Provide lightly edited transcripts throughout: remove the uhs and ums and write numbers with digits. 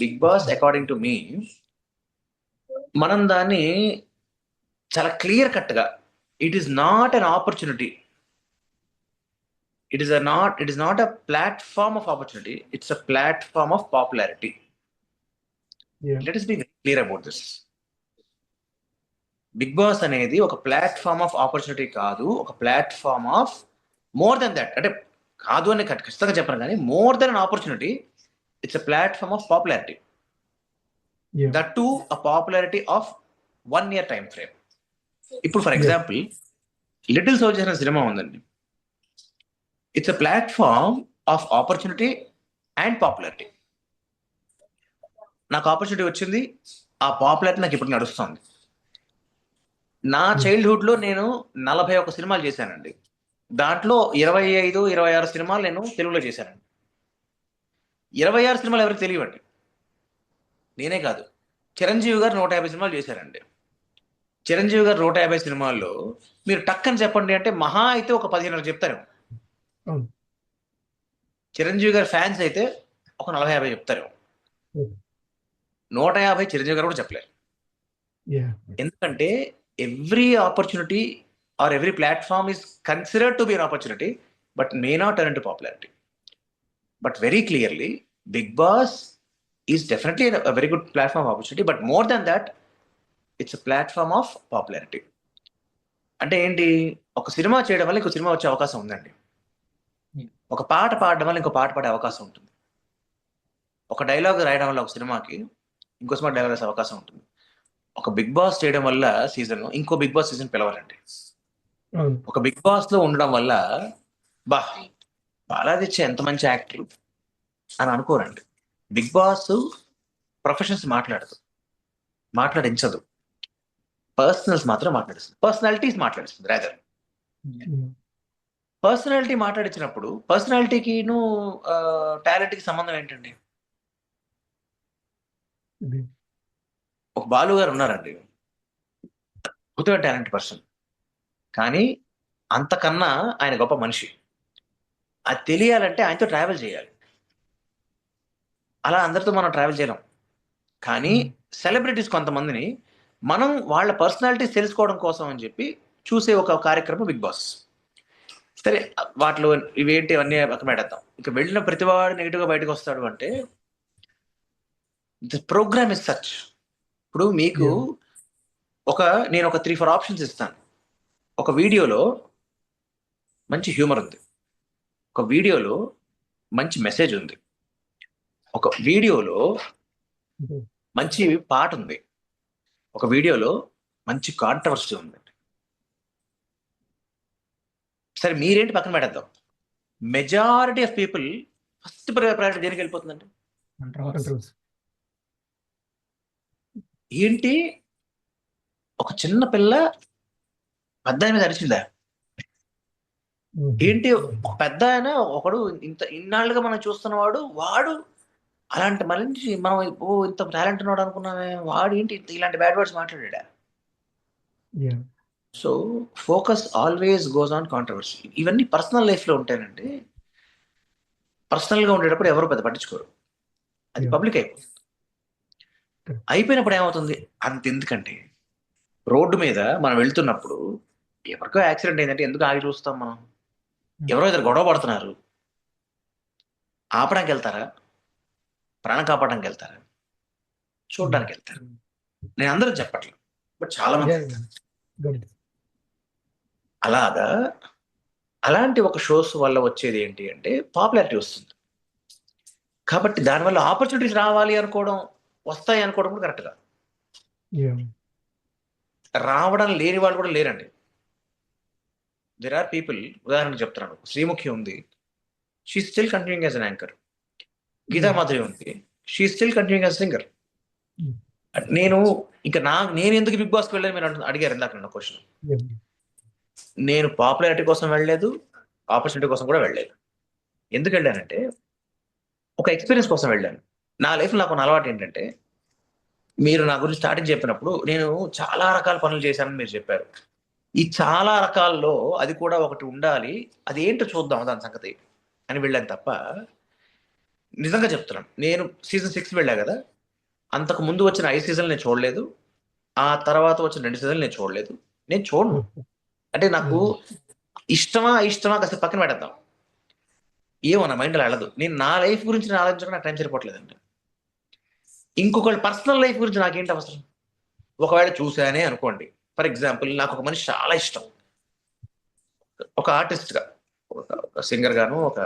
Big Boss according to me మనం దాన్ని చాలా క్లియర్ కట్ గా it is not an opportunity, it is not a platform of opportunity, it's a platform of popularity. Yeah. Let us be very clear about this. Bigg Boss అనేది ఒక platform of opportunity కాదు, ఒక platform of more than that. అంటే కాదు అని ఖచ్చితంగా చెప్పను, కానీ more than an opportunity, it's a platform of popularity. Yeah. That to a popularity of 1 year time frame. ఇప్పుడు for Yes. Example little soldiers అనే సినిమా ఉందండి. It's a platform of opportunity and popularity. నాకు ఆపర్చునిటీ వచ్చింది, ఆ popularity నాకు ఇప్పుడు నడుస్తుంది. నా చైల్డ్హుడ్ లో నేను 41 సినిమాలు చేశానండి. దాంట్లో 25-26 సినిమాలు నేను తెలుగులో చేశానండి. 26 సినిమాలు ఎవరికి తెలియవండి. నేనే కాదు, చిరంజీవి గారు 150 సినిమాలు చేశారండి. చిరంజీవి గారు 150 సినిమాల్లో మీరు టక్కని చెప్పండి అంటే మహా అయితే ఒక 15 చెప్తారు. అవును. చిరంజీవి గారి ఫ్యాన్స్ అయితే ఒక 40-50 చెప్తారు. Hmm. 150 చిరంజీవి గారు కూడా చెప్పలేరు. Yeah. ఎందుకంటే every opportunity or every platform is considered to be an opportunity but may not turn to popularity. But very clearly Bigg Boss is definitely a very good platform opportunity, but more than that it's a platform of popularity. అంటే ఏంటి, ఒక cinema చేయడం వల్ల ఇంకో cinema వచ్చే అవకాశం ఉందండి. ఒక పాట పాడడం వల్ల ఇంకో పాట పాడే అవకాశం ఉంటుంది. ఒక డైలాగ్ రాయడం వల్ల ఒక సినిమాకి ఇంకో సినిమా డైలాగ్ రాసే అవకాశం ఉంటుంది. ఒక బిగ్ బాస్ చేయడం వల్ల సీజన్ ఇంకో బిగ్ బాస్ సీజన్ పిలవాలండి. అవును. ఒక బిగ్ బాస్ లో ఉండడం వల్ల బా బాలాదిత్య ఎంత మంచి యాక్టర్ అని అనుకోరండి. బిగ్ బాస్ ప్రొఫెషన్స్ మాట్లాడించదు, పర్సనల్స్ మాత్రం మాట్లాడిస్తుంది, పర్సనాలిటీస్ మాట్లాడిస్తుంది. Rather Hmm. పర్సనాలిటీ మాట్లాడించినప్పుడు పర్సనాలిటీకిను టాలెంట్కి సంబంధం ఏంటండి? ఇది. ఒక బాలు గారు ఉన్నారండి, అద్భుతమైన టాలెంట్ పర్సన్, కానీ అంతకన్నా ఆయన గొప్ప మనిషి. అది తెలియాలంటే ఆయనతో ట్రావెల్ చేయాలి. అలా అందరితో మనం ట్రావెల్ చేయలేం. కానీ సెలబ్రిటీస్ కొంతమందిని మనం వాళ్ళ పర్సనాలిటీస్ తెలుసుకోవడం కోసం అని చెప్పి చూసే ఒక కార్యక్రమం బిగ్ బాస్. సరే, వాటిలో ఇవేంటి అన్నీ పక్కన పెట్టేద్దాం. ఇక వెళ్ళిన ప్రతివాడు నెగిటివ్గా బయటకు వస్తాడు అంటే ది ప్రోగ్రామ్ ఇస్ సచ్. ఇప్పుడు మీకు నేను ఒక 3-4 ఆప్షన్స్ ఇస్తాను. ఒక వీడియోలో మంచి హ్యూమర్ ఉంది, ఒక వీడియోలో మంచి మెసేజ్ ఉంది, ఒక వీడియోలో Hmm. మంచి పాట ఉంది, ఒక వీడియోలో మంచి కాంట్రవర్సీ ఉంది. సరే, మీరేంటి పక్కన పెట్టేద్దాం. Majority of people first priority దేనికి వెళ్ళిపోతుందండి? Controls. ఏంటి, ఒక చిన్న పిల్ల పెద్ద ఆయన మీద అరిచిందా? Hmm. ఏంటి, ఒక పెద్ద ఆయన ఒకడు ఇన్నాళ్ళుగా మనం చూస్తున్నవాడు వాడు అలాంటి మనిషి, మనం ఇంత టాలెంట్ ఉన్నాడు అనుకున్నామే, వాడు ఏంటి ఇలాంటి బ్యాడ్ వర్డ్స్ మాట్లాడా? Yeah. So focus always goes on controversy. ఇవన్నీ పర్సనల్ లైఫ్లో ఉంటాయండి. పర్సనల్గా ఉండేటప్పుడు ఎవరు పెద్ద పట్టించుకోరు, అది Yeah. పబ్లిక్ అయిపోతుంది. అయిపోయినప్పుడు ఏమవుతుంది, అంత ఎందుకంటే రోడ్డు మీద మనం వెళ్తున్నప్పుడు ఎవరికో యాక్సిడెంట్ అయిందంటే ఎందుకు ఆగి చూస్తాం మనం? ఎవరో ఇద్దరు గొడవ పడుతున్నారు, ఆపడానికి వెళ్తారా? ప్రాణం కాపాడడానికి వెళ్తారా? చూడడానికి వెళ్తారు. నేను అందరూ చెప్పట్లేదు, బట్ చాలా మంది Yeah. Got it. అలాగా. అలాంటి ఒక షోస్ వల్ల వచ్చేది ఏంటి అంటే పాపులారిటీ వస్తుంది. కాబట్టి దానివల్ల ఆపర్చునిటీస్ రావాలి అనుకోవడం, వస్తాయి అనుకోవడం కూడా కరెక్ట్ కాదు. Yeah. రావడం లేని వాళ్ళు కూడా లేరండి. దెర్ ఆర్ పీపుల్, ఉదాహరణకు చెప్తున్నాను, శ్రీముఖి ఉంది, she still continuing as an anchor. Geetha Madhuri ఉంది, she still continuing as singer. Hmm. నేను ఎందుకు బిగ్ బాస్కి వెళ్ళాను మీరు అడిగారు ఇందాక నన్ను క్వశ్చన్. Yeah. నేను పాపులారిటీ కోసం వెళ్ళలేదు, ఆపర్చునిటీ కోసం కూడా వెళ్ళలేదు. ఎందుకు వెళ్ళానంటే ఒక ఎక్స్పీరియన్స్ కోసం వెళ్ళాను. నా లైఫ్లో నాకు ఉన్న అలవాటు ఏంటంటే, మీరు నా గురించి స్టార్టింగ్ చెప్పినప్పుడు నేను చాలా రకాల పనులు చేశానని మీరు చెప్పారు. ఈ చాలా రకాల్లో అది కూడా ఒకటి ఉండాలి, అది ఏంటో చూద్దాం దాని సంగతి అని వెళ్ళాను తప్ప నిజంగా చెప్తున్నాను. నేను సీజన్ 6 వెళ్ళా కదా! అంతకు ముందు వచ్చిన 5 సీజన్‌లు నేను చూడలేదు. ఆ తర్వాత వచ్చిన 2 సీజన్‌లు నేను చూడలేదు. నేను చూడను. ఓకే. అంటే నాకు Yeah. ఇష్టమా కాసేపు పక్కన పెట్టేద్దాం. ఏమో నా మైండ్‌లో ఎళ్ళదు. నేను నా లైఫ్ గురించి నేను ఆలోచించడానికి నాకు టైం సరిపోవట్లేదండి. ఇంకొకళ్ళ పర్సనల్ లైఫ్ గురించి నాకేంటి అవసరం? ఒకవేళ చూసానే అనుకోండి. ఫర్ ఎగ్జాంపుల్ నాకొక మనిషి చాలా ఇష్టం. ఒక ఆర్టిస్ట్‌గా, ఒక సింగర్ గాను, ఒక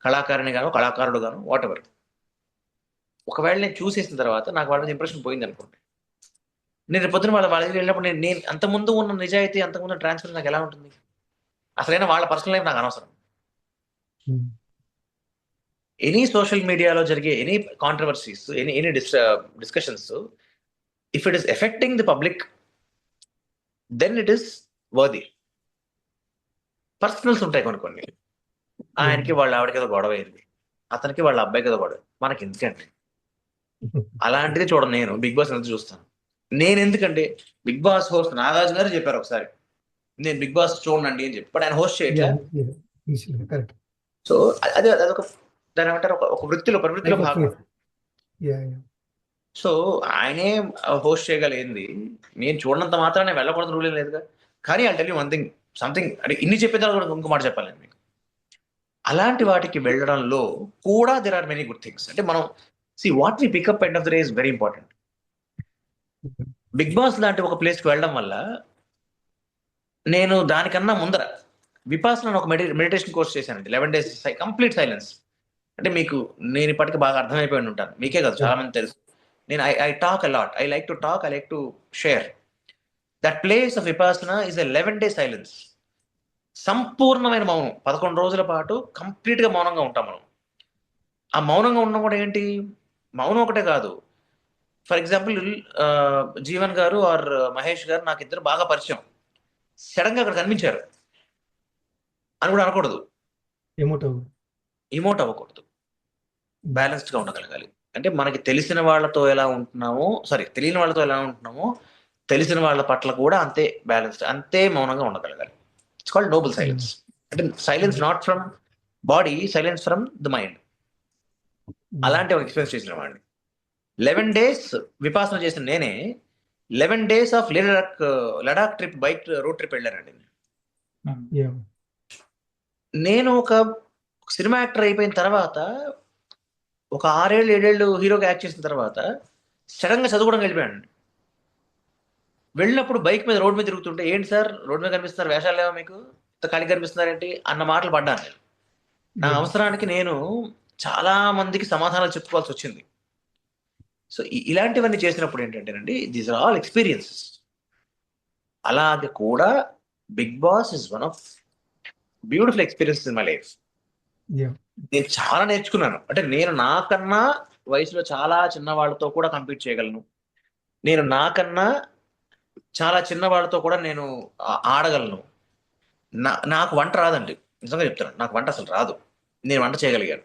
కళాకారిణి గాను, కళాకారుడు గాను వాటెవర్. ఒకవేళ నేను చూసేసిన తర్వాత నాకు వాళ్ళ మీద ఇంప్రెషన్ పోయిందనుకోండి. నేను రేపు పొద్దున వాళ్ళ దగ్గరికి వెళ్ళినప్పుడు నేను నేను అంతకుముందు ఉన్న నిజాయితీ, అంతకుముందు ట్రాన్స్‌పరెన్సీ నాకెలా ఉంటుంది? అసలైన వాళ్ళ పర్సనల్ లైఫ్ నాకు అనవసరం. Mm. ఎనీ సోషల్ మీడియాలో జరిగే any controversies, any discussions if it is affecting the public then it is worthy. Personals ఉంటాయి కొన్ని కొన్ని. ఆయనకి వాళ్ళ ఆవిడకి ఏదో గొడవ అయింది. అతనికి వాళ్ళ అబ్బాయికి ఏదో గొడవ. మనకి ఎందుకండి? అలాంటిది చూడను నేను. బిగ్ బాస్ ఎంత చూస్తాను. నేను ఎందుకంటే బిగ్ బాస్ హోస్ట్ నాగార్జున గారు చెప్పారు ఒకసారి. నేను బిగ్ బాస్ చూడనండి అని చెప్పి. బట్ ఆయన హోస్ట్ చేయట్లే. Yeah. Easily, correct. సో అదే అదొక దాని ఏమంటారు ఒక వృత్తిలో ప్రవృత్తిలో Type of భాగం. faith. Yeah. సో ఆయనే హోస్ట్ చేయగలిగింది. నేను చూడనంత మాత్రాన నేను వెళ్ళకూడదు రూల్ ఏం లేదుగా. కానీ I tell you one thing something అంటే ఇన్ని చెప్పిన తర్వాత కూడా ఇంకో మాట చెప్పాలి నేను మీకు. అలాంటి వాటికి వెళ్ళడంలో కూడా there are many good things. అంటే మనం what we pick up end of the day is very important. Bigg Boss లాంటి ఒక ప్లేస్కి వెళ్ళడం వల్ల నేను దానికన్నా ముందర విపాసన ఒక మెడిటేషన్ కోర్స్ చేశానండి. 11 డేస్ కంప్లీట్ సైలెన్స్. అంటే మీకు నేను ఇప్పటికి బాగా అర్థమైపోయి ఉంటాను. మీకే కాదు చాలా మంది తెలుసు. నేను I talk a lot. I like to talk. I like to share. That place of Vipassana is a 11 day silence. సంపూర్ణమైన మౌనం. 11 రోజుల పాటు కంప్లీట్ గా మౌనంగా ఉంటాం మనం. ఆ మౌనంగా ఉండడం కూడా ఏంటి? మౌనం ఒకటే కాదు. ఫర్ ఎగ్జాంపుల్ జీవన్ గారు ఆర్ మహేష్ గారు నాకు ఇద్దరు బాగా పరిచయం. సడన్ గా అక్కడ కనిపించారు అని కూడా అనకూడదు. Emotive. ఇమోట్ అవ్వకూడదు. బ్యాలెన్స్డ్ గా ఉండగలగాలి. అంటే మనకి తెలిసిన వాళ్ళతో ఎలా ఉంటున్నామో తెలియని వాళ్ళతో ఎలా ఉంటున్నామో తెలిసిన వాళ్ళ పట్ల కూడా అంతే బ్యాలెన్స్డ్, అంతే మౌనంగా ఉండగలగాలి. It's called noble silence. అంటే silence not from body, silence from the mind. అలాంటి ఒక ఎక్స్పీరియన్స్ చేసిన వాడిని. 11 డేస్ విపాసన చేసిన నేనే 11 days of Ladakh trip bike road trip వెళ్ళానండి. Yeah. నేను ఒక సినిమా యాక్టర్ అయిపోయిన తర్వాత ఒక 6 ఏళ్ళు 7 ఏళ్ళు హీరోగా యాక్ట్ చేసిన తర్వాత సడన్ గా చదువుకోవడానికి వెళ్ళిపోయాను. వెళ్ళినప్పుడు బైక్ మీద రోడ్ మీద తిరుగుతుంటే ఏంటి సార్ రోడ్ మీద కనిపిస్తున్నారు, వేషాలు లేవా మీకు, ఇంత ఖాళీ కనిపిస్తున్నారేంటి అన్న మాటలు పడ్డాను నేను. నా Yeah. అవసరానికి నేను చాలా మందికి సమాధానాలు చెప్పుకోవాల్సి వచ్చింది. సో ఇలాంటివన్నీ చేసినప్పుడు ఏంటంటేనండి దీస్ ఆర్ ఆల్ ఎక్స్పీరియన్సెస్. అలాగే కూడా Bigg Boss is one of beautiful experiences in my life. Yeah. నేను చాలా నేర్చుకున్నాను. అంటే నేను నాకన్నా వయసులో చాలా చిన్న వాళ్ళతో కూడా కంపీట్ చేయగలను. నేను నాకన్నా చాలా చిన్న వాళ్ళతో కూడా నేను ఆడగలను. నాకు వంట రాదండి. నిజంగా చెప్తాను. నాకు వంట అసలు రాదు. నేను వంట చేయగలిగాను.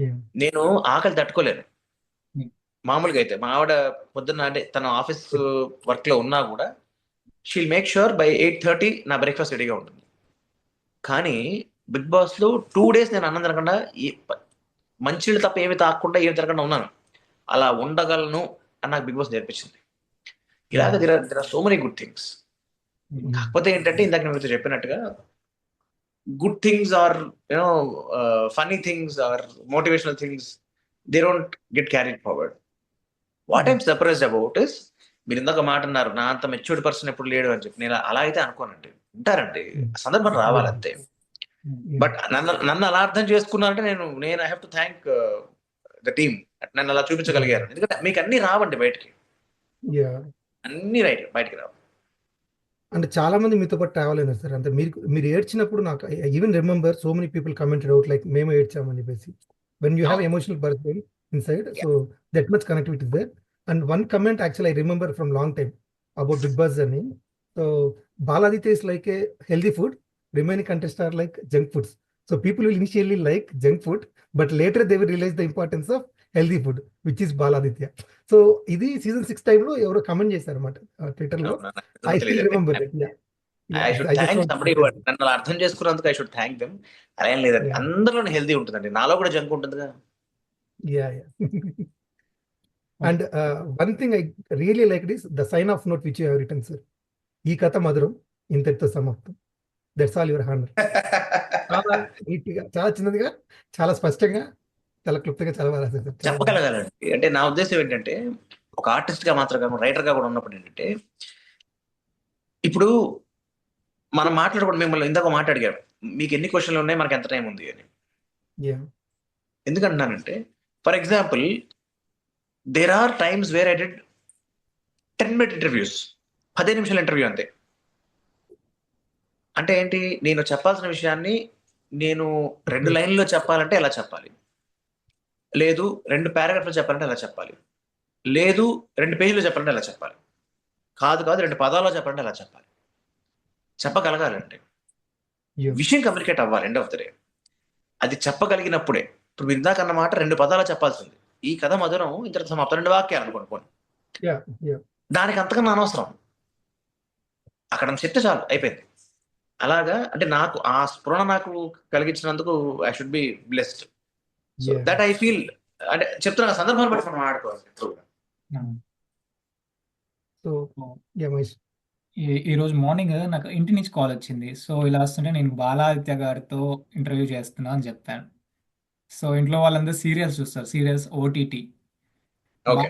Yeah. నేను ఆకలి తట్టుకోలేను. Hmm. మామూలుగా అయితే మా ఆవిడ పొద్దున్న అంటే తన ఆఫీస్ వర్క్ లో ఉన్నా కూడా షీల్ మేక్ ష్యూర్ బై 8:30 నా బ్రేక్ఫాస్ట్ రెడీగా ఉంటుంది. కానీ బిగ్ బాస్ లో 2 డేస్ నేను అన్నం తినకుండా మంచిళ్ళు తప్ప ఏమి తాగకుండా ఏమి తినకుండా ఉన్నాను. అలా ఉండగలను అని నాకు బిగ్ బాస్ నేర్పించింది. ఇలాగ there are so many good things. కాకపోతే ఏంటంటే ఇందాక నేను మీతో చెప్పినట్టుగా good things or you know funny things or motivational things they don't get carried forward. What I'm surprised about is మీరు ఇందాక మాట అన్నారు నా అంత మెచ్యూర్డ్ పర్సన్ ఎప్పుడు లేడు అని చెప్పి. నేను అలా అయితే అనుకోనండి. ఉంటారండి, సందర్భం రావాలంతే. బట్ నన్ను అలా అర్థం చేసుకున్నారంటే నేను I have to thank the team. నన్ను అలా చూపించగలిగారు. ఎందుకంటే మీకు అన్ని రావండి బయటికి. Yeah. అన్ని రైట్ బయటికి రావు. అంటే చాలా మంది మీతో పాటు ట్రావెల్ అయినారు సార్. అంటే మీరు ఏడ్చినప్పుడు నాకు even remember so many people commented out like మేము ఏడ్చామని చెప్పేసి. When you have emotional person inside, so that much connectivity there. And one comment actual I remember from long time about Bigg Boss అని. So Baladitya is like a healthy food, remaining contestants are like junk foods. So people will initially like junk food, but later they will realise the importance of healthy food which is Baladitya. So ఇది season 6 టైంలో ఎవరో comment చేశారు అనమాట Twitter లో. I still remember that. Yeah. I should I just thank want to somebody say నన్ను అలా అర్థం చేసుకున్నందుకు ఐ షుడ్ థ్యాంక్ దెమ్. అలా ఏం లేదండి. Yeah. అందరిలోనే హెల్దీ ఉంటుందండి. నాలో కూడా జంక్ ఉంటుందిగా. Yeah. And one thing I really liked is the sign of note which you have written, sir. ఈ కథ మధురం ఇంతటితో సమాప్తం. That's all your honour. చాలా నీట్‌గా, చాలా చిన్నదిగా, చాలా స్పష్టంగా, చాలా క్లుప్తంగా చాలా బాగా రాశారు సార్. చాలా బాగుంది. చెప్పగలగాలండి. అంటే నా ఉద్దేశ్యం ఏంటంటే, ఒక ఆర్టిస్ట్‌గా మాత్రం కాకుండా రైటర్‌గా కూడా ఉన్నప్పుడు ఏంటంటే, ఇప్పుడు మనం మాట్లాడుకుంటూ మిమ్మల్ని ఇందాక ఒక మాట అడిగాను. మీకు ఎన్ని క్వెషన్‌లు ఉన్నాయి? మనకు ఎంత టైం ఉంది అని. Yeah. ఎందుకంటున్నానంటే, for example there are times where I did 10 minute interviews. 15 నిమిషాల ఇంటర్వ్యూ అంతే. అంటే ఏంటి? నేను చెప్పాల్సిన విషయాన్ని నేను 2 లైన్‌లో చెప్పాలంటే ఎలా చెప్పాలి? లేదు 2 పారాగ్రాఫ్‌లో చెప్పాలంటే ఎలా చెప్పాలి? లేదు 2 పేజీలో చెప్పాలంటే ఎలా చెప్పాలి? కాదు 2 పదాల్లో చెప్పాలంటే ఎలా చెప్పాలి? చెప్పగలగాలండి. Yeah. విషయం కమ్యూనికేట్ అవ్వాలి ఎండ్ ఆఫ్ ద డే. అది చెప్పగలిగినప్పుడే. ఇప్పుడు మీరు ఇందాక అన్న మాట 2 పదాల్లో చెప్పాల్సింది. ఈ కథ మధురం ఇంతటితో సమాప్తం 2 వాక్యాలు అనుకోండి పోనీ. Yeah. Yeah. దానికి అంతకన్నా అనవసరం. అక్కడ చెప్తే చాలు అయిపోయింది. అలాగా అంటే నాకు ఆ స్ఫురణ నాకు కలిగించినందుకు I should be blessed. So Yeah. That I feel అంటే చెప్తున్నా సందర్భాన్ని బట్టి మనం ఆడుకోవాలి. So, yeah, Mahesh. ఈరోజు మార్నింగ్ నాకు ఇంటి నుంచి కాల్ వచ్చింది. సో ఇలా వస్తుంటే నేను బాలాదిత్య గారితో ఇంటర్వ్యూ చేస్తున్నా అని చెప్పాను. సో ఇంట్లో వాళ్ళందరూ సీరియల్స్ చూస్తారు, సీరియల్స్ ఓటీటీ. ఓకే.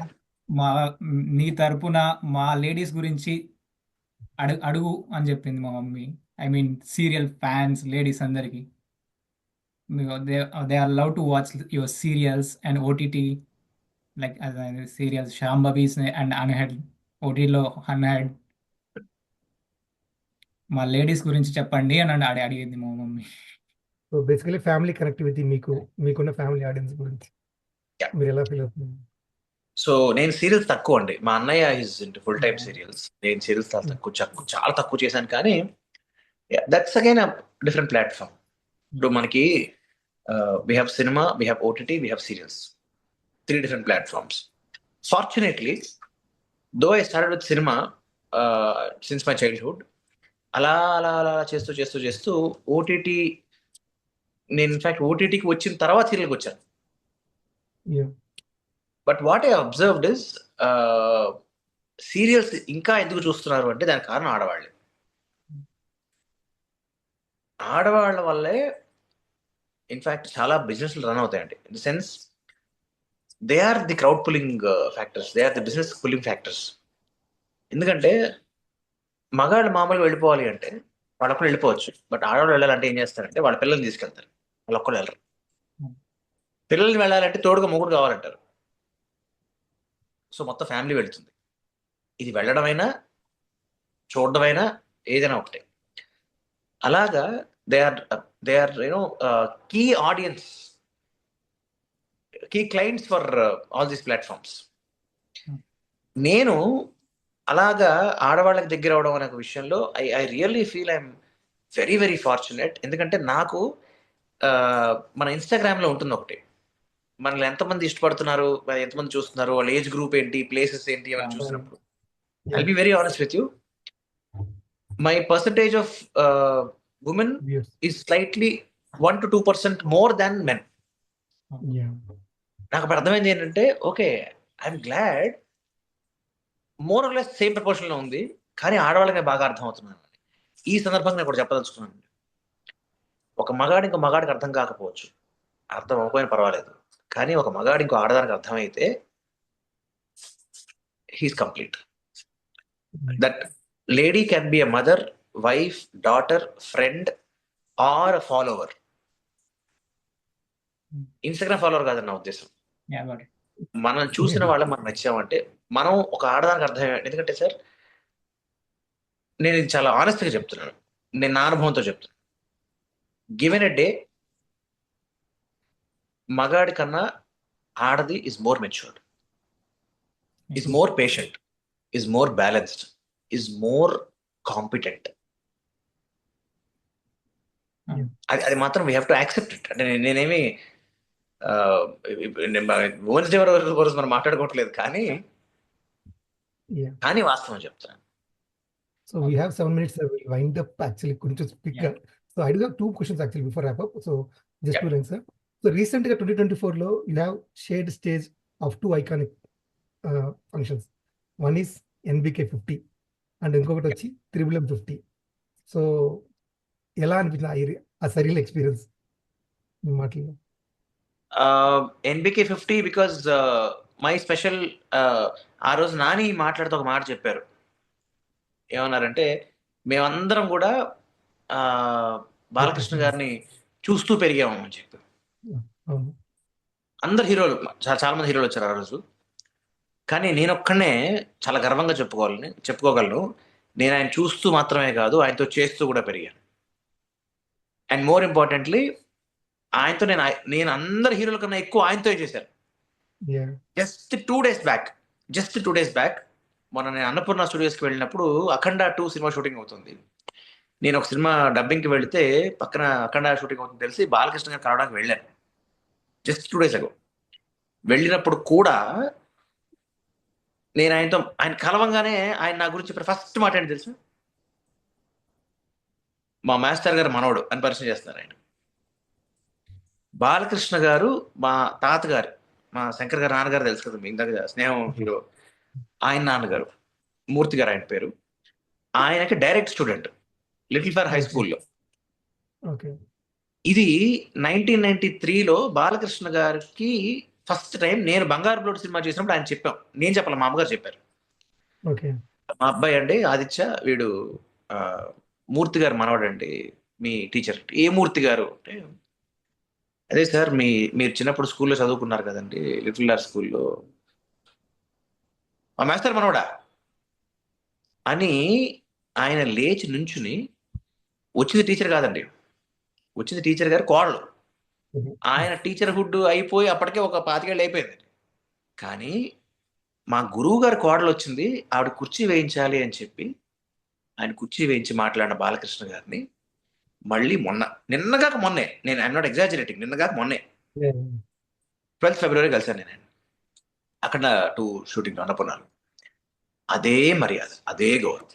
మా నీ తరపున మా లేడీస్ గురించి అడుగు అని చెప్పింది మా mummy. I mean serial fans ladies అందరికి they are love to watch your serials and OTT like serials శాంభవీస్ అండ్ అన్హెడ్ ఓటీటీలో అన్హెడ్ మా లేడీస్ గురించి చెప్పండి అని అడిగింది మా mummy. So basically family connectivity మీకున్న ఫ్యామిలీ ఆడియన్స్ గురించి Yeah. మీరు ఎలా ఫీల్ అవుతున్నారు? సో నేను సీరియల్స్ తక్కువ అండి. మా అన్నయ్య is into full time serials. నేను సీరియల్స్ చాలా తక్కువ చేశాను. కానీ దట్స్ అగైన్ డిఫరెంట్ ప్లాట్ఫామ్. ఇప్పుడు మనకి we have cinema, we have OTT, we have serials. 3 different platforms. Fortunately though I started with cinema since my childhood. అలా చేస్తూ ఓటీటీ నేను ఇన్ఫాక్ట్ ఓటీటీకి వచ్చిన తర్వాత సీరియల్కి వచ్చాను. Yeah. But what I observed is serials ఇంకా ఎందుకు చూస్తున్నారు అంటే దానికి కారణం ఆడవాళ్ళే. ఆడవాళ్ళ వల్లే ఇన్ఫాక్ట్ చాలా బిజినెస్లు రన్ అవుతాయండి. In the sense they are the crowd pulling factors, they are the business pulling factors. ఎందుకంటే మగాళ్ళు మామూలుగా వెళ్ళిపోవాలి అంటే వాళ్ళొక్కరు వెళ్ళిపోవచ్చు. బట్ ఆడవాళ్ళు వెళ్ళాలంటే ఏం చేస్తారంటే వాళ్ళ పిల్లల్ని తీసుకెళ్తారు. వాళ్ళు ఒక్కరు వెళ్ళరు. పిల్లల్ని వెళ్ళాలంటే తోడుగా మొగుడు కావాలంటారు. సో మొత్తం ఫ్యామిలీ వెళ్తుంది. ఇది వెళ్ళడమైనా చూడడమైనా ఏదైనా ఒకటే. అలాగా they are you know key audience, key clients for all these platforms. నేను అలాగా ఆడవాళ్ళకి దగ్గర అవడం అనే విషయంలో I really feel I'm very very fortunate. ఎందుకంటే నాకు మన ఇన్స్టాగ్రామ్లో ఉంటుంది ఒకటి, మనల్ని ఎంతమంది ఇష్టపడుతున్నారు, ఎంతమంది చూస్తున్నారు, వాళ్ళ ఏజ్ గ్రూప్ ఏంటి, ప్లేసెస్ ఏంటి అని చూసినప్పుడు I'll be very honest with you, my percentage of women Yes. Is slightly 1 to 2% more than men. Yeah. నాకు అప్పుడు అర్థమైంది ఏంటంటే okay I'm glad more or less same proportion లో ఉంది, కానీ ఆడవాళ్ళకి బాగా అర్థం అవుతున్నాను. ఈ సందర్భంగా నేను కూడా చెప్పదలుచుకున్నాను, ఒక మగాడి ఇంకో మగాడికి అర్థం కాకపోవచ్చు, అర్థం అవ్వకపోయినా పర్వాలేదు, కానీ ఒక మగాడి ఇంకో ఆడదానికి అర్థమైతే he's complete. That lady can be a mother, wife, daughter, friend or follower. Instagram follower కాదని నా ఉద్దేశం. మనం చూసిన వాళ్ళం మనం నచ్చామంటే మనం ఒక ఆడదానికి అర్థం. ఎందుకంటే సార్ నేను ఇది చాలా ఆనెస్ట్గా చెప్తున్నాను, నేను నా అనుభవంతో చెప్తున్నాను. గివెన్ ఎ డే మగాడి కన్నా ఆడది is more matured, is more patient, is more balanced, is more competent. అది మాత్రం we have to accept it. అంటే నేనేమి ఉమెన్స్ డే రోజు మనం మాట్లాడుకోవట్లేదు, కానీ Yeah. కానీ వాస్తవం చెప్తాను. So we have 7 minutes. We'll wind up actually. Couldn't just pick Yeah. up. So I do have 2 questions actually before wrap up. So just Yeah. to answer. So రీసెంట్గా 2024లో you have shared stage of 2 iconic functions. One is NBK 50 and ఇంకొకటి వచ్చి triple ఎం 50. So ఎలా అనిపించింది ఆ surreal experience మీ మాటల్లో? NBK 50 because my special. ఆ రోజు నాని మాట్లాడుతూ ఒక మాట చెప్పారు. ఏమన్నారంటే, మేమందరం కూడా బాలకృష్ణ గారిని చూస్తూ పెరిగాము అని చెప్పి. అవును. అందరు హీరోలు, చాలా మంది హీరోలు వచ్చారు ఆ రోజు. కానీ నేను ఒక్కనే చాలా గర్వంగా చెప్పుకోగలను. నేను ఆయన చూస్తూ మాత్రమే కాదు, ఆయనతో చేస్తూ కూడా పెరిగాను. అండ్ మోర్ ఇంపార్టెంట్లీ ఆయనతో నేను అందరు హీరోల కన్నా ఎక్కువ ఆయనతో చేశాను. Yeah. జస్ట్ 2 days బ్యాక్ మొన్న నేను అన్నపూర్ణ స్టూడియోస్కి వెళ్ళినప్పుడు అఖండ 2 సినిమా షూటింగ్ అవుతుంది. నేను ఒక సినిమా డబ్బింగ్కి వెళితే పక్కన అఖండ షూటింగ్ అవుతుంది తెలిసి బాలకృష్ణ గారు కలవడానికి వెళ్ళాను. జస్ట్ 2 days ago వెళ్ళినప్పుడు కూడా నేను ఆయన కలవంగానే ఆయన నా గురించి ఫస్ట్ మాట ఏంటి తెలుసు? మా మాస్టర్ గారు మనవడు అని పరిచయం చేస్తున్నారు ఆయన. బాలకృష్ణ గారు మా తాతగారు, మా శంకర్ గారు నాన్నగారు తెలుసు కదా, మీ ఇందాక స్నేహం హీరో, ఆయన నాన్నగారు మూర్తి గారు ఆయన పేరు. ఆయనకి direct student little for high స్కూల్లో. ఓకే. ఇది 1993లో బాలకృష్ణ గారికి ఫస్ట్ టైం నేను బంగారు బ్లోడ్ సినిమా చేసినప్పుడు ఆయన చెప్పాం. నేను చెప్పాలి, మా అమ్మగారు చెప్పారు. ఓకే. మా అబ్బాయి అండి ఆదిత్య, వీడు మూర్తి గారు మనవాడండి, మీ టీచర్. ఏ మూర్తి గారు అంటే, అదే సార్ మీరు చిన్నప్పుడు స్కూల్లో చదువుకున్నారు కదండి, లిటిల్ ఆర్ స్కూల్లో, మా మాస్టర్ మనవడా అని. ఆయన లేచి నుంచుని, వచ్చింది టీచర్ కాదండి, వచ్చింది టీచర్ గారు కోడలు. ఆయన టీచర్ హుడ్ అయిపోయి అప్పటికే ఒక 25 ఏళ్ళు అయిపోయింది. కానీ మా గురువు గారి కోడలు వచ్చింది, ఆవిడ కుర్చీ వేయించాలి అని చెప్పి ఆయన కుర్చీ వేయించి మాట్లాడిన బాలకృష్ణ గారిని మళ్ళీ నిన్నగాక మొన్నే, నేను ఐఎమ్ నాట్ ఎగ్జాజరేటింగ్, నిన్నగాక మొన్నే 12th February కలిశాను నేను ఆయన. అక్కడ 2 షూటింగ్ అన్నపూర్ణాలు. అదే మర్యాద, అదే గౌరవం.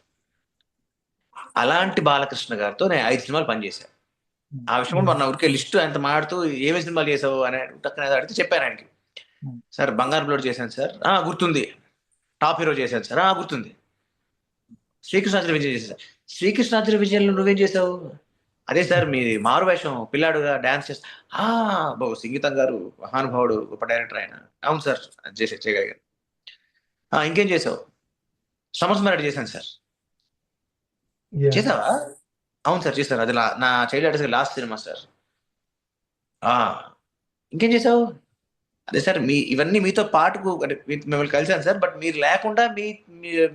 అలాంటి బాలకృష్ణ గారితో నేను 5 సినిమాలు పనిచేశాను. ఆ విషయం మొన్న ఊరికే లిస్టు ఆయన మాడుతూ ఏమేమి సినిమాలు చేసావు అని టక్కన అడిగితే చెప్పాను ఆయనకి. సార్ బంగారు బ్లోడ్ చేశాను సార్, గుర్తుంది. టాప్ హీరో చేశాను సార్, గుర్తుంది. శ్రీకృష్ణాద్రి విజయం చేశాను. శ్రీకృష్ణాద్రి విజయంలో నువ్వేం చేసావు? అదే సార్ మీ మారు వేషం, పిల్లాడుగా డాన్స్ చేస్తా. సంగీతం గారు మహానుభావుడు, గొప్ప డైరెక్టర్ ఆయన. అవును సార్ చేయగలిగాను. ఇంకేం చేసావు? సమస్మరణ చేశాను సార్. చేసావా? అవును సార్ చేశారు, అది నా child artist last cinema sir. ఇంకేం చేసావు? అదే సార్ ఇవన్నీ మీతో పాటుకు అంటే మిమ్మల్ని కలిసాను సార్, బట్ మీరు లేకుండా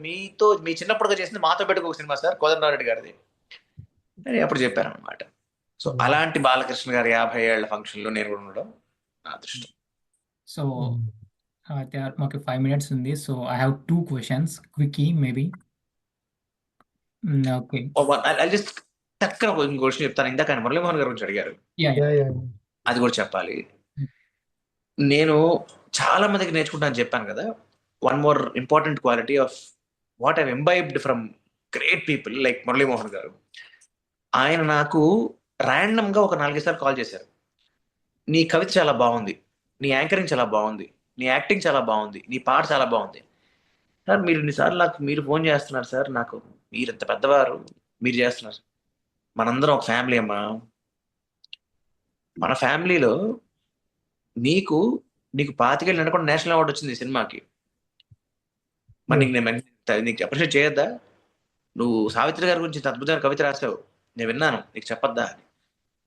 మీతో మీ చిన్నప్పుడుగా చేసింది మాతో పెట్టుకు ఒక సినిమా సార్, కోదండరారెడ్డి గారిది అని అప్పుడు చెప్పాను అనమాట. సో అలాంటి బాలకృష్ణ గారి 50 ఏళ్ల ఫంక్షన్ లో నేను కూడా ఉండడం నా అదృష్టం. సో మాకు 5 minutes ఉంది. So I have 2 questions, quickie maybe. Okay. Just టక్కన ఇంకో క్వశ్చన్ చెప్తాను. ఇందాక ఆయన మురళీమోహన్ గారి గురించి అడిగారు, అది కూడా చెప్పాలి. నేను చాలా మందికి నేర్చుకుంటానని చెప్పాను కదా. One more important quality of what I imbibed from great people like Murali Mohan గారు. ఆయన నాకు ర్యాండమ్ గా ఒక 4 సార్లు కాల్ చేశారు. నీ కవిత చాలా బాగుంది, నీ యాంకరింగ్ చాలా బాగుంది, నీ యాక్టింగ్ చాలా బాగుంది, నీ పాట చాలా బాగుంది సార్. మీరు ఇన్నిసార్లు మీరు ఫోన్ చేస్తున్నారు సార్, నాకు మీరు ఇంత పెద్దవారు, మీరు చేస్తున్నారు. మనందరం ఒక ఫ్యామిలీ అమ్మా. మన ఫ్యామిలీలో నీకు 25 ఏళ్ళు నిండకుండా నేషనల్ అవార్డు వచ్చింది ఈ సినిమాకి. మరి నీకు అప్రిషియేట్ చేయొద్దా? నువ్వు సావిత్రి గారి గురించి అద్భుతమైన కవిత రాసావు, నేను విన్నాను, నీకు చెప్పొద్దా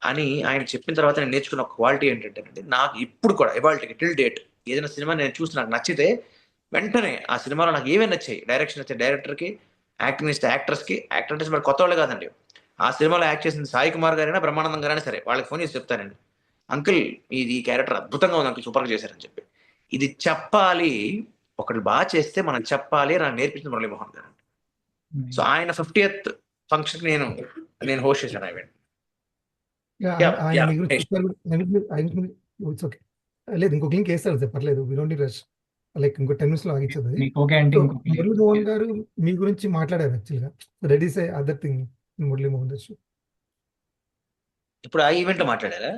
అని ఆయన చెప్పిన తర్వాత నేను నేర్చుకున్న ఒక క్వాలిటీ ఏంటంటే, నాకు ఇప్పుడు కూడా ఇవాళకి టిల్ డేట్ ఏదైనా సినిమా నేను చూసి నాకు నచ్చితే వెంటనే ఆ సినిమాలో నాకు ఏమేమి నచ్చాయి, డైరెక్షన్ నచ్చే డైరెక్టర్కి, యాక్టింగ్ ఇస్తే యాక్టర్స్కి, యాక్టర్ మరి కొత్త వాళ్ళు కాదండి, ఆ సినిమాలో యాక్ట్ చేసింది సాయి కుమార్ గారైనా బ్రహ్మానందం గారైనా సరే, వాళ్ళకి ఫోన్ చేసి చెప్తానండి, అంకుల్ ఈ క్యారెక్టర్ అద్భుతంగా ఉంది అంకుల్, సూపర్గా చేశారని చెప్పి. ఇది చెప్పాలి, ఒకటి బాగా చేస్తే మనం చెప్పాలి నాకు నేర్పించింది మురళీమోహన్ గారు. సో ఆయన 50th ఫంక్షన్ నేను హోస్ట్ చేశాను ఈవెంట్. లేదు ఇంకొక లింక్ వేస్తాడు సార్, పర్లేదు, వి డోంట్ రష్, లైక్ ఇంకో 10 minutes లో ఆగిచ్చదు. మురళీమోహన్ గారు మీ గురించి మాట్లాడారు యాక్చువల్గా. That is other thing Muralimohan గారు. ఇప్పుడు ఆ ఈవెంట్ లో మాట్లాడారా?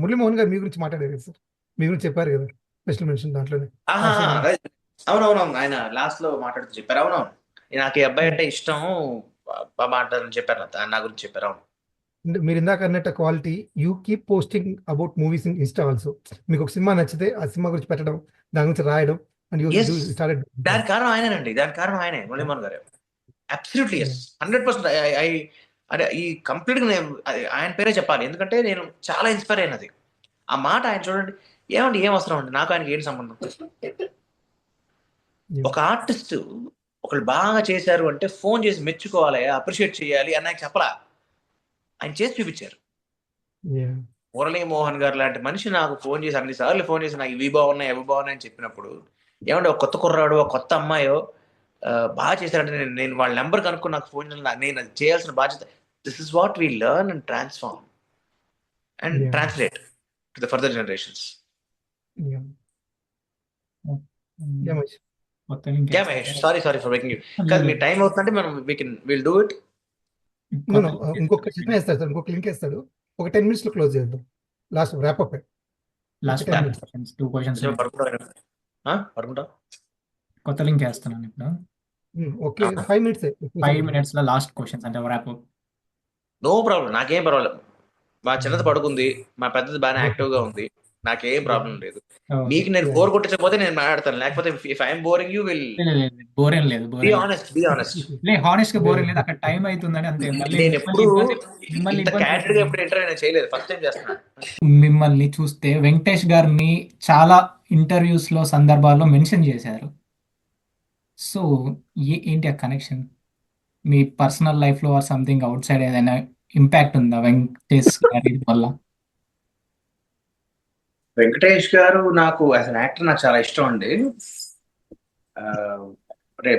మురళీమోహన్ గారు మీ గురించి మాట్లాడారు కదా సార్, మీ గురించి చెప్పారు కదా స్పెషల్ మెన్షన్ దాంట్లోనే ఆహా, ఆ సినిమా. అవునవునవును, ఆయన లాస్ట్ లో మాట్లాడుతూ చెప్పారు. అవునవును, నాకు ఈ అబ్బాయి అంటే ఇష్టం, మాట్లాడని చెప్పారు, నా గురించి చెప్పారు. అవును. మీరు ఇందాక అన్నట్టు quality you keep posting about movies in Insta also. మీకు ఒక సినిమా నచ్చితే ఆ సినిమా గురించి పెట్టడం, దాని గురించి రాయడం, అండ్ యూ ఎస్, డూ స్టార్టెడ్. దానికి కారణం ఆయనేనండి, దానికి కారణం ఆయనే, మురళీమోహన్ గారు. Absolutely yes, 100%. అంటే ఈ కంప్లీట్గా నేను ఆయన పేరే చెప్పాలి, ఎందుకంటే నేను చాలా ఇన్స్పైర్ అయినది ఆ మాట. ఆయన చూడండి, ఏమండి ఏం అవసరం అండి, నాకు ఆయనకి ఏంటి సంబంధం? ఒక ఆర్టిస్ట్ ఒకళ్ళు బాగా చేశారు అంటే ఫోన్ చేసి మెచ్చుకోవాలి, అప్రిషియేట్ చేయాలి అని నాకు చెప్పలా, ఆయన చేసి చూపించారు. మురళీమోహన్ గారు లాంటి మనిషి నాకు ఫోన్ చేసి అన్నిసార్లు ఫోన్ చేసి నాకు ఇవి బాగున్నాయి అవి బాగున్నాయి అని చెప్పినప్పుడు, ఏమంటే ఒక కొత్త కుర్రాడు ఒక కొత్త అమ్మాయో బాగా చేశారంటే నేను వాళ్ళ నెంబర్ కనుక్కొని నాకు ఫోన్ చేయాలి, నేను అది చేయాల్సిన బాధ్యత. This is what we learn and transform and translate to the further generations. కొత్త లింక్ యా Mahesh, sorry for making you. కాదు, మీ టైం అవుతుందంటే మనం విల్ డూ ఇట్. ఇంకొక చిన్న వేస్తాడు సార్, ఇంకొక లింక్ వేస్తాడు, ఒక 10 minutes లో క్లోజ్ చేద్దాం. Last wrap up. Last 10 minutes. Questions, 2 questions పడుకుంటా. కొత్త లింక్ వేస్తున్నాను ఇప్పుడు. Okay, 5 minutes. 5 minutes లో లాస్ట్ క్వశ్చన్స్ అంటే ర్యాప్. నో ప్రాబ్లం, నాకేం పర్వాలేదు. మా చిన్నది పడుకుంది, మా పెద్దది బాగానే యాక్టివ్ గా ఉంది, నాకేం ప్రాబ్లం లేదు. మీకు నేను బోర్ కొట్టించకపోతే నేను మాట్లాడతాను, లేకపోతే if I'm boring you will bore ఏం లేదు, బి ఆనెస్ట్. హానెస్ట్ గా బోర్ ఏం లేదు, అక్కడ టైం అవుతుందని అంతే. మళ్ళీ నేను ఎప్పుడు మిమ్మల్ని ఇంత క్యారెక్టర్ గా ఎప్పుడు ఇంటర్వ్యూ నేను చేయలేదు, ఫస్ట్ టైం చేస్తున్నాను. మిమ్మల్ని చూస్తే వెంకటేష్ గారిని చాలా ఇంటర్వ్యూస్ లో సందర్భాల్లో మెన్షన్ చేశారు. సో ఏంటి ఆ కనెక్షన్? మీ పర్సనల్ లైఫ్ లో ఆర్ సంథింగ్ అవుట్ సైడ్ ఏదైనా ఇంపాక్ట్ ఉందా వెంకటేష్ గారి వల్ల? వెంకటేష్ గారు నాకు యాజ్ అన్ యాక్టర్ నాకు చాలా ఇష్టం అండి. అంటే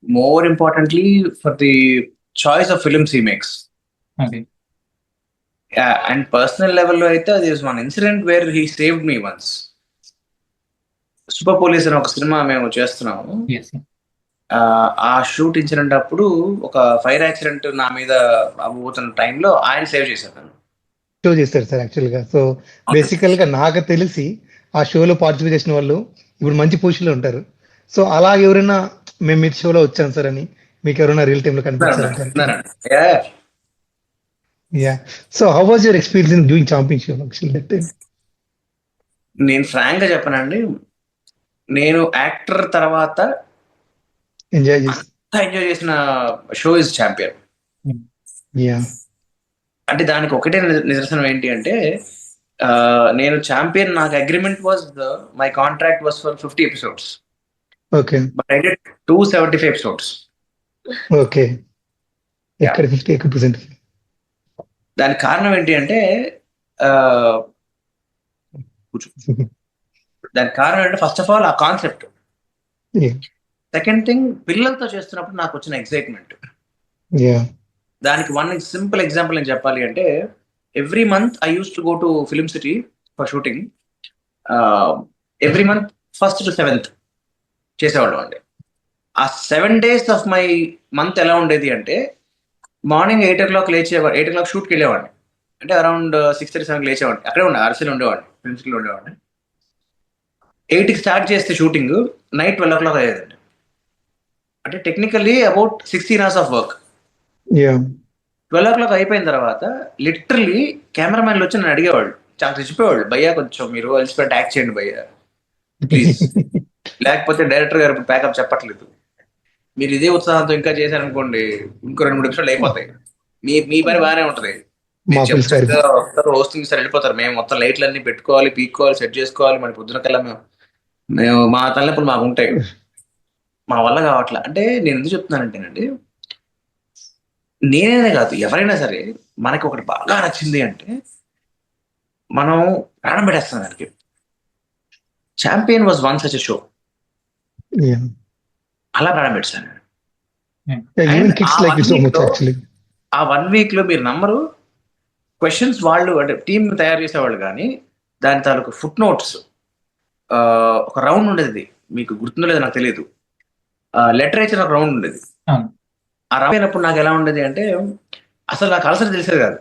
more importantly for the choice of films he makes. అది అండ్ పర్సనల్ లెవెల్లో అయితే అది one incident where he saved me once. Super police అని ఒక సినిమా మేము చేస్తున్నాము. yes. ఆ షూట్ ఇన్సిడెంట్ అప్పుడు ఒక ఫైర్ యాక్సిడెంట్ నా మీద అవ్వబోతున్న టైంలో ఆయన సేవ్ చేశారు నన్ను. షో చేస్తారు సార్ యాక్చువల్గా. సో బేసికల్ గా నాకు తెలిసి ఆ షోలో పార్టిసిపేట్ చేసిన వాళ్ళు ఇప్పుడు మంచి పొజిషన్ లో ఉంటారు. సో అలా ఎవరైనా మేము మీ షోలో వచ్చాం సార్ అని మీకు ఎవరైనా రియల్ టైమ్ లో కనిపించారు? Yeah. So how was your experience in doing championship actually that time? నేను ఫ్రాంక్ గా చెప్పనండి, నేను యాక్టర్ తర్వాత ఎంజాయ్ చేసి ఎంజాయ్ చేసిన షో ఇస్ ఛాంపియన్. యా. అంటే దానికి ఒకటే నిదర్శనం ఏంటి అంటే, నేను ఛాంపియన్, నాకు agreement was my contract was for 50 episodes. Okay. But I did 275 episodes. Okay. ఎక్కడ 50%? దానికి కారణం ఏంటి అంటే, దానికి కారణం ఏంటంటే ఫస్ట్ ఆఫ్ ఆల్ ఆ కాన్సెప్ట్. సెకండ్ థింగ్, పిల్లలతో చేస్తున్నప్పుడు నాకు వచ్చిన ఎక్సైట్మెంట్. దానికి వన్ సింపుల్ ఎగ్జాంపుల్ నేను చెప్పాలి అంటే, every month I use to go to film city for shooting. Every month 1st to 7th చేసేవాళ్ళం అండి. ఆ 7 days ఆఫ్ మై మంత్ ఎలా ఉండేది అంటే, మార్నింగ్ 8 o'clock లేచేవాడు, 8 o'clock షూట్కి వెళ్ళేవాడిని, అంటే అరౌండ్ 6:37 లేచేవాడిని, అక్కడే ఉండే అరసీలో ఉండేవాడిని, ఫిల్మ్ సిటీలో ఉండేవాడిని. 8కి స్టార్ట్ చేస్తే షూటింగ్ నైట్ 12 o'clock అయ్యేదండి. అంటే technically about 16 hours of work. 12 o'clock అయిపోయిన తర్వాత లిటరలీ కెమెరామెన్లు వచ్చి నన్ను అడిగేవాళ్ళు, చాలా తెచ్చిపోయేవాళ్ళు, భయ్యా కొంచెం మీరు అలసిపోయి యాక్ట్ చేయండి భయ్యా ప్లీజ్, లేకపోతే డైరెక్టర్ గారు ప్యాకప్ చెప్పట్లేదు, మీరు ఇదే ఉత్సాహంతో ఇంకా చేశారనుకోండి ఇంకో 2-3 episodes అయిపోతాయి, మీ పని బాగానే ఉంటది, హోస్టింగ్ సార్ వెళ్ళిపోతారు, మేము మొత్తం లైట్లు అన్ని పెట్టుకోవాలి, పీక్కోవాలి, సెట్ చేసుకోవాలి, మరి పొద్దున కల్లా మేము మా తలనొప్పులు మాకు ఉంటాయి, మా వల్ల కావట్లే. అంటే నేను ఎందుకు చెప్తున్నానంటేనండి, నేనే కాదు ఎవరైనా సరే మనకి ఒకటి బాగా నచ్చింది అంటే మనం ప్రాణం పెట్టేస్తాం దానికి. Champion was one such show, అలా ప్రాణం పెట్టాను. ఆ 1 week లో మీరు నమ్మరు, క్వశ్చన్స్ వాళ్ళు అంటే టీమ్ తయారు చేసేవాళ్ళు కానీ దాని తాలూకు ఫుట్ నోట్స్ ఒక రౌండ్ ఉండేది, మీకు గుర్తుందో లేదో నాకు తెలియదు. లిటరేచర్ ఒక రౌండ్ ఉండేది. ఆ రౌండ్ అయినప్పుడు నాకు ఎలా ఉండేది అంటే, అసలు నాకు అలసట తెలిసేది కాదు.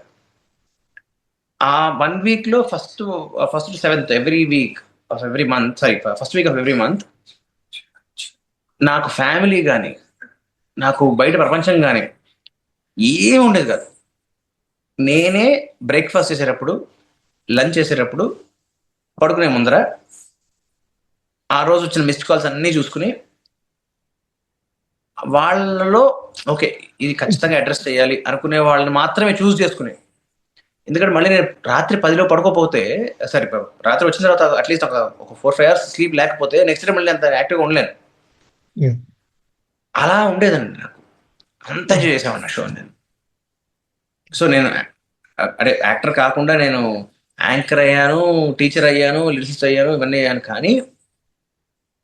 ఆ 1 వీక్లో first to 7th every week off every month, sorry first week off every month నాకు ఫ్యామిలీ కానీ, నాకు బయట ప్రపంచం కానీ ఏం ఉండేది కాదు. నేనే బ్రేక్ఫాస్ట్ చేసేటప్పుడు, లంచ్ చేసేటప్పుడు, పడుకునే ముందర ఆ రోజు వచ్చిన మిస్డ్ కాల్స్ అన్నీ చూసుకుని వాళ్ళలో ఓకే ఇది ఖచ్చితంగా అడ్రస్ చేయాలి అనుకునే వాళ్ళని మాత్రమే చూస్ చేసుకుని. ఎందుకంటే మళ్ళీ నేను రాత్రి 10లో పడుకోపోతే, సరే రాత్రి వచ్చిన తర్వాత అట్లీస్ట్ ఒక 4-5 అవర్స్ స్లీప్ లేకపోతే నెక్స్ట్ డే మళ్ళీ అంత యాక్టివ్గా ఉండలేను. Yeah. అలా ఉండేదండి నాకు. అంత ఎంజాయ్ చేసామన్న షో నేను. సో నేను అదే యాక్టర్ కాకుండా నేను యాంకర్ అయ్యాను, టీచర్ అయ్యాను, లిరిసిస్ట్ అయ్యాను, ఇవన్నీ అయ్యాను. కానీ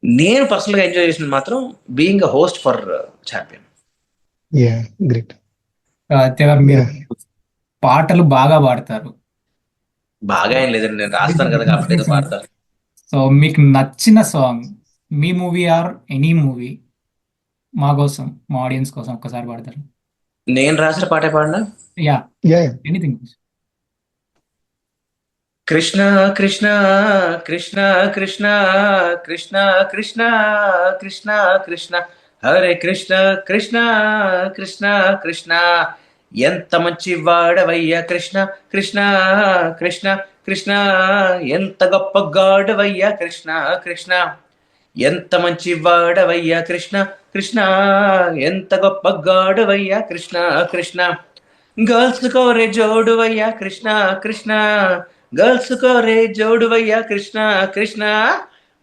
నేను పర్సనల్గా ఎంజాయ్ చేసింది మాత్రం being a host for champion. Yeah, great. గారు మీరు Yeah. పాటలు బాగా పాడతారు. బాగా ఏం లేదండి, నేను రాస్తాను కదా కాబట్టి ఏదో పాడతాను. సో మీకు నచ్చిన song, me movie or any movie, మా కోసం, మా ఆడియన్స్ కోసం ఒక్కసారి పాడతారు? నేను రాసిన పాటే పాడినా. Yeah, Yeah. Anything. Krishna Krishna Krishna Krishna Krishna Krishna Krishna Krishna Hare Krishna Krishna Krishna Krishna ఎంత మంచి వాడవయ్యా కృష్ణ కృష్ణ కృష్ణ కృష్ణ ఎంత గొప్ప గాడవయ్యా కృష్ణ కృష్ణ ఎంత మంచి వాడవయ్యా కృష్ణ కృష్ణ ఎంత గొప్ప గాడవయ్యా కృష్ణ కృష్ణ గర్ల్స్ కోరే జోడువయ్యా కృష్ణ కృష్ణ గర్ల్స్ కోరే జోడువయ్యా కృష్ణ కృష్ణ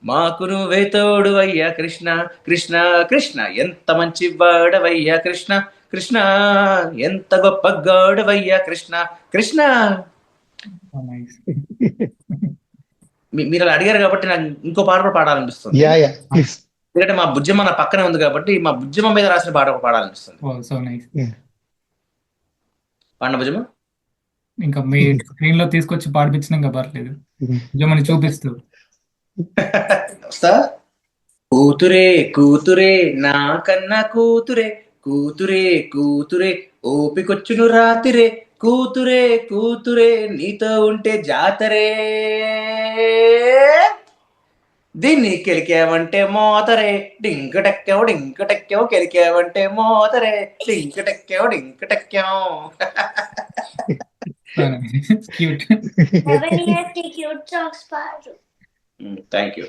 మాకు నువ్వే తోడువయ్యా కృష్ణ కృష్ణ కృష్ణ ఎంత మంచి వాడవయ్యా కృష్ణ కృష్ణ ఎంత గొప్ప గాడవయ్యా కృష్ణ కృష్ణ. మీరు అలా అడిగారు కాబట్టి నాకు ఇంకో పాట కూడా పాడాలనిపిస్తుంది. Yeah, yeah, please. ఎందుకంటే మా బుజ్జమ్మ నా పక్కనే ఉంది కాబట్టి మా బుజ్జమ్మ మీద రాసిన పాట కూడా పాడాలనిపిస్తుంది. So nice. Yeah. పాడిన బుజ్జమ్మ. ఇంకా మీ స్క్రీన్ లో తీసుకొచ్చి పాడిపించిన ఇంకా పర్లేదు, నిజమని చూపిస్తూ. వస్తా. కూతురే కూతురే నా కన్నా కూతురే కూతురే కూతురే ఓపికొచ్చును రాతిరే కూతురే కూతురే నీతో ఉంటే జాతరే దీన్ని కెలికావంటే మోతరే డింకటెక్కావు డింకటెక్కావు కెలికావంటే మోతరే డింకటెక్కావు డింకటెక్కావు. క్యూట్. 7 years కి cute songs పాడు. Thank you.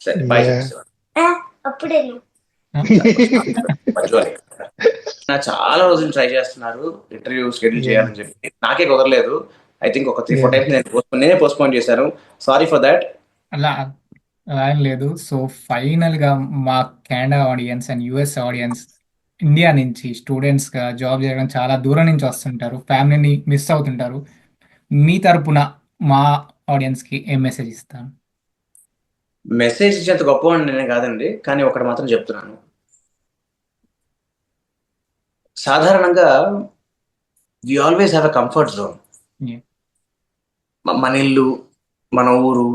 సరే బాయ్. Yeah. అప్పుడేను నా చాలా రోజులు ట్రై చేస్తున్నారు ఇంటర్వ్యూ షెడ్యూల్ చేయాలని చెప్పి, నాకే కుదరలేదు. ఐ థింక్ ఒక 3-4 టైమ్స్ నేనే పోస్ట్పోన్ చేశాను. Sorry for that. అలా ఏం లేదు. సో ఫైనల్ గా మా Canada audience and US audience, India నుంచి స్టూడెంట్స్ గా జాబ్ చేయడం చాలా దూరం నుంచి వస్తుంటారు, ఫ్యామిలీని మిస్ అవుతుంటారు. మీ తరపున మా ఆడియన్స్ కి ఏం మెసేజ్ ఇస్తాను? మెసేజ్ ఇచ్చేంత గొప్పవాడిని నేనే కాదండి, కానీ ఒకటి మాత్రం చెప్తున్నాను. సాధారణంగా we always have a comfort zone. Yeah. మన ఇల్లు, మన ఊరు,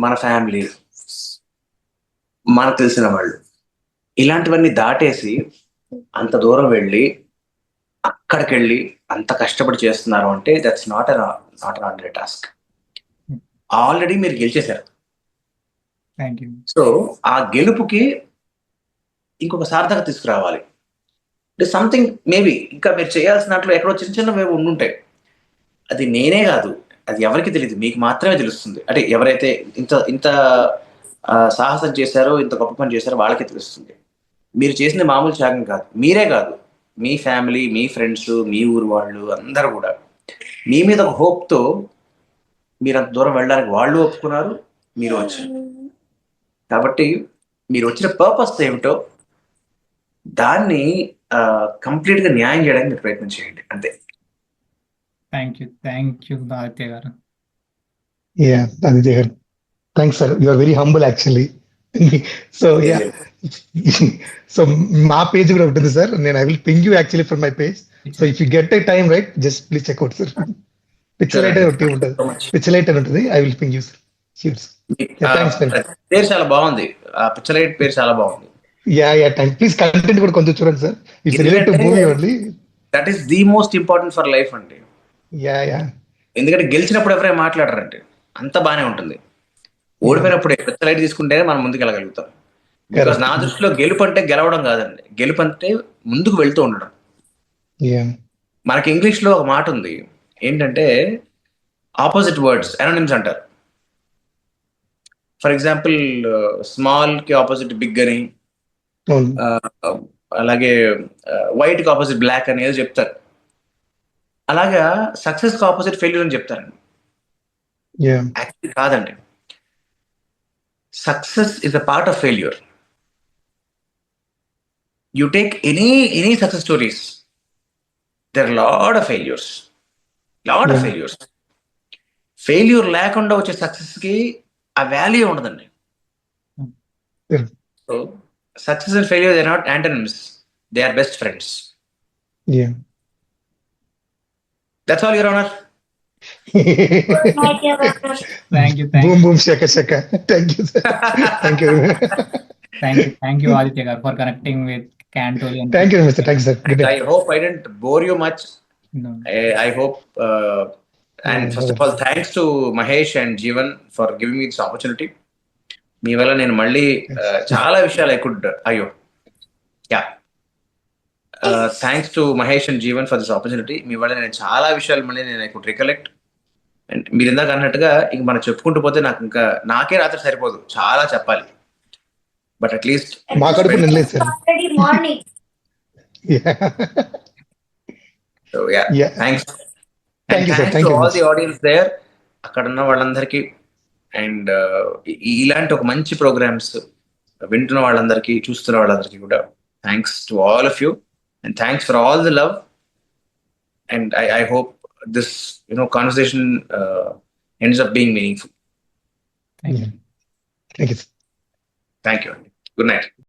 మన ఫ్యామిలీ, మనకు తెలిసిన వాళ్ళు, ఇలాంటివన్నీ దాటేసి అంత దూరం వెళ్ళి అక్కడికి వెళ్ళి అంత కష్టపడి చేస్తున్నారు అంటే that's not an ordinary task. Already మీరు గెలిచేశారు. Thank you. సో ఆ గెలుపుకి ఇంకొక సార్థకత తీసుకురావాలి. సంథింగ్ మేబీ ఇంకా మీరు చేయాల్సినట్లు ఎక్కడో చిన్న చిన్నవి ఉండుంటాయి. అది నేనే కాదు, అది ఎవరికి తెలియదు, మీకు మాత్రమే తెలుస్తుంది. అంటే ఎవరైతే ఇంత ఇంత సాహసం చేశారో, ఇంత గొప్ప పని చేశారో వాళ్ళకే తెలుస్తుంది. మీరు చేసిన మామూలు త్యాగం కాదు. మీరే కాదు, మీ ఫ్యామిలీ, మీ ఫ్రెండ్స్, మీ ఊరు వాళ్ళు అందరూ కూడా మీ మీద ఒక హోప్తో మీరు అంత దూరం వెళ్ళడానికి వాళ్ళు ఒప్పుకున్నారు, మీరు వచ్చారు. కాబట్టి మీరు వచ్చిన పర్పస్ ఏమిటో దాన్ని కంప్లీట్ గా న్యాయం చేయడానికి మీరు ప్రయత్నం చేయండి, అంతే. థ్యాంక్ యూ ఆదిత్య గారు. Yeah, Aditya garu. Thanks, sir. You are very humble, actually. So, yeah. So, my page కూడా ఉంటుంది సార్. నేను I will ping you actually from my page. So, if you get a time, right, just please check out, sir. Pixelate అని ఒకటి ఉంటుంది. Pixelate అని ఉంటుంది. I will ping you, sir. Sure, sir. Yeah, thanks, man. పేరు చాలా బాగుంది. ఆ పిక్చరైట్ పేరు చాలా బాగుంది. Yeah, thanks. Please content కూడా కొంచెం చూడండి sir. It's related to movie only. That is the most important for life అండి. Yeah. ఎందుకంటే గెలిచినప్పుడు ఎవరైనా మాట్లాడరంటే అంత బాగానే ఉంటుంది. ఓడిపోయినప్పుడు పెద్ద లైట్ తీసుకుంటేనే మనం ముందుకు వెళ్ళగలుగుతాం. Because Correct. నా దృష్టిలో గెలుపు అంటే గెలవడం కాదండి, గెలుపు అంటే ముందుకు వెళ్తూ ఉండడం. Yeah. మనకి ఇంగ్లీష్ లో ఒక మాట ఉంది ఏంటంటే ఆపోజిట్ వర్డ్స్ ఎనోనిమ్స్ అంటారు. ఫర్ ఎగ్జాంపుల్ స్మాల్ కి ఆపోజిట్ బిగ్ అని, అవును. అలాగే వైట్ కి ఆపోజిట్ బ్లాక్ అని ఏదో చెప్తారు. అలాగా సక్సెస్ కి ఆపోజిట్ ఫెయిల్యూర్ అని చెప్తారండి. Yeah. యాక్చువల్లీ కాదండి, success is a part of failure. You take any success stories, there are a lot of failures. Yeah. Failure లేకుండా వచ్చే సక్సెస్ కి ఆ వాల్యూ ఉండదండి. Yeah. So success and failure they are not antonyms, they are best friends. Yeah. That's all your honour. Good night, Your Honor. Thank you Boom, boom, shaka, shaka. Thank you, sir. Thank you. Thank you Aditya గారు for connecting with క్యాంటోలి. Thank you, Mr. Thank you, sir. Good day. I hope I didn't bore you much. I hope and first of all thanks to Mahesh and Jeevan for giving me this opportunity. మీ వల్ల నేను మళ్ళీ చాలా విషయాలు I could thanks to Mahesh and Jeevan for this opportunity. మీ వల్ల నేను చాలా విషయాలు మళ్ళీ నేను ఐ కుడ్ రికలెక్ట్. అండ్ మీరు ఇందాక అన్నట్టుగా ఇంక మనం చెప్పుకుంటూ పోతే నాకే రాత్రి సరిపోదు, చాలా చెప్పాలి. బట్ అట్లీస్ట్ మా కడుపు నిండలేదు, sir. Already morning. Yeah. So ya thanks. Thank you, sir. Thanks Thank to you. All the audience there, అక్కడ ఉన్న వాళ్ళందరికీ. అండ్ ఇలాంటి ఒక మంచి ప్రోగ్రామ్స్ వింటున్న వాళ్ళందరికీ, చూస్తున్న వాళ్ళందరికీ కూడా thanks to all of you. And thanks for all the love. And I hope this conversation ends up being meaningful. Yeah. Thank you, sir. Thank you. Good night.